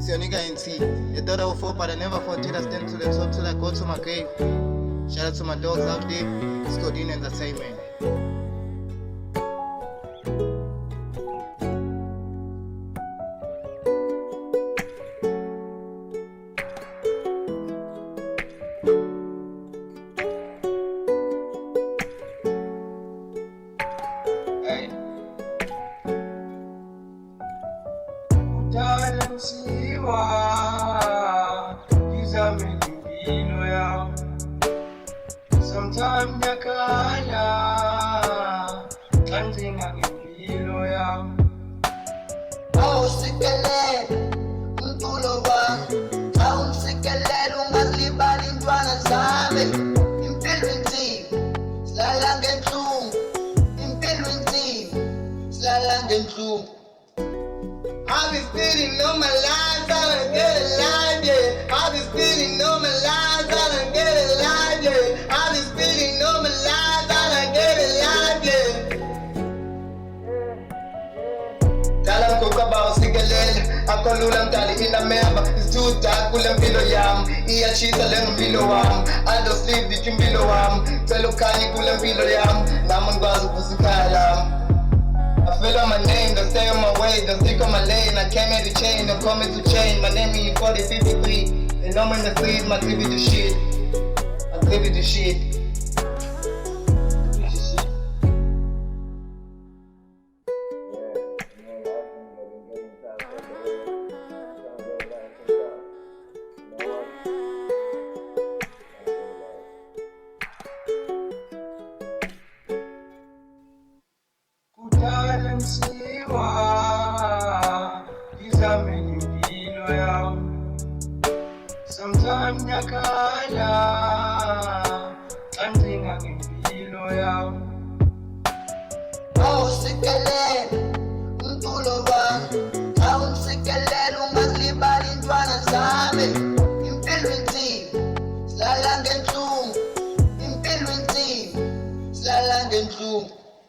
It's your nigga NT. They thought I would fall, but I never fall till I stand to the top, till I go to my grave. Shout out to my dogs out there. It's Godin Entertainment. Darling, siwa Kizame kimbilo ya Sometime nyakala Kanzinga kimbilo ya Sikele Mtulo wa Kaun sikele Lungalibali Ndwana zame Impilwinti Slalange ntlum Impilwinti Slalange ntlum I be spitting on my lines, I don't get a line, yeah. I be spitting on my lines, I don't get a line, yeah. I be spitting on my lines, I don't get a line, yeah. Dalam ko kabaw sigalela, ako lulang tali inameba. It's too dark, kulang biloyam. Iya chisa lang bilowam. I don't sleep, di yung bilowam. Pero kani kulang biloyam. Naman baso pusikalam. I feel on my name, don't stay on my way, don't stick on my lane. I came here to change, don't call me to change. My name is 4053. They know me in the street, my TV do shit. My TV do shit. Darling, siwa Kizame kimbilo ya Sometime nyakala Kanzinga kimbilo ya Sikele Mtulo wa Kaun sikele Lungalibali Ndwana zame Impilwinti Slalange ntlum Impilwinti Slalange ntlum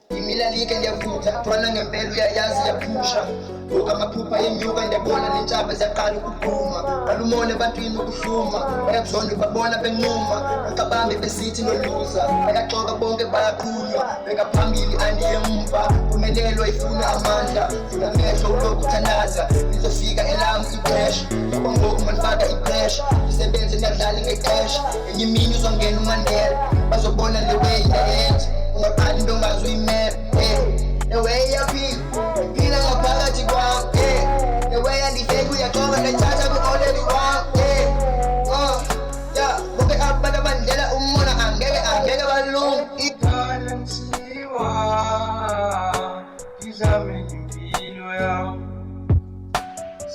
Imilalike ndiyavuta, twana ngempela uyayazi yaphusha. Buka amaphupha yenyuka ndiyabona lentshaba ziyaqala ukuphuma. Balumone ebantwini ukuhluma, bayakuzonda babona benquma. Akabambe besithi noluza, bayaxoka bonke bayaqhunywa. Bekaphambili andiye emva, phumelelo ifuna amandla. Vula amehlo ulokhu uthanaza, lizofika elami ixesha. Ngoba ngoku manifaka ipressure, isebenze ndiyadlala ngexesha. Enye imini uzongena uMandela, bazobona le way ndayenza. Ungaqali into ongazuyimela, the way yaphila, phila ngaphakathi kwam, the way yandifeka uyaxoka ndayithatha ku-already wam, yeah, bonke abantu abandlela umona angeke balunga. Darling, siwa Kizame kimbilo ya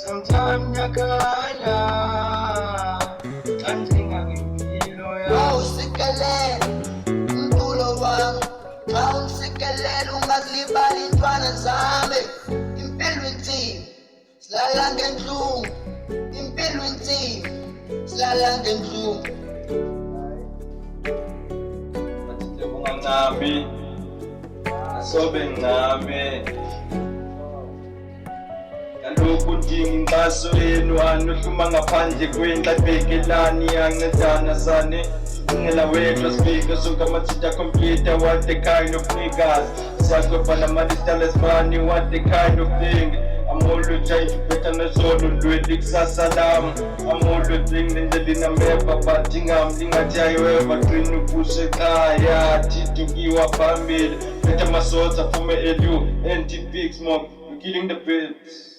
Sometime nyakala Kanzinga kimbilo ya Sikele Mtulo wam Kaun sikele Lungalibali Ndwana zame Impilwinti Slalange ntlum Impilwinti Slalange ntlum Matite bunga ngami Asobe ngami Kaloku ndingaso yenu anohluma ngaphandle kwenhlabhekelani yancedana sane Ngela wedwa speaker sonke amathita computer, what the kind of niggas Sakwepa namadistales money, what the kind of thing I'm always trying to better nezolo ndwedi kusasa lami I'm always thinking ndeli nameva but ngingajayiweva qina ukushe ekhaya thitukiwa phambili Bethe masotha aphume elu NTP smoke, you killing the birds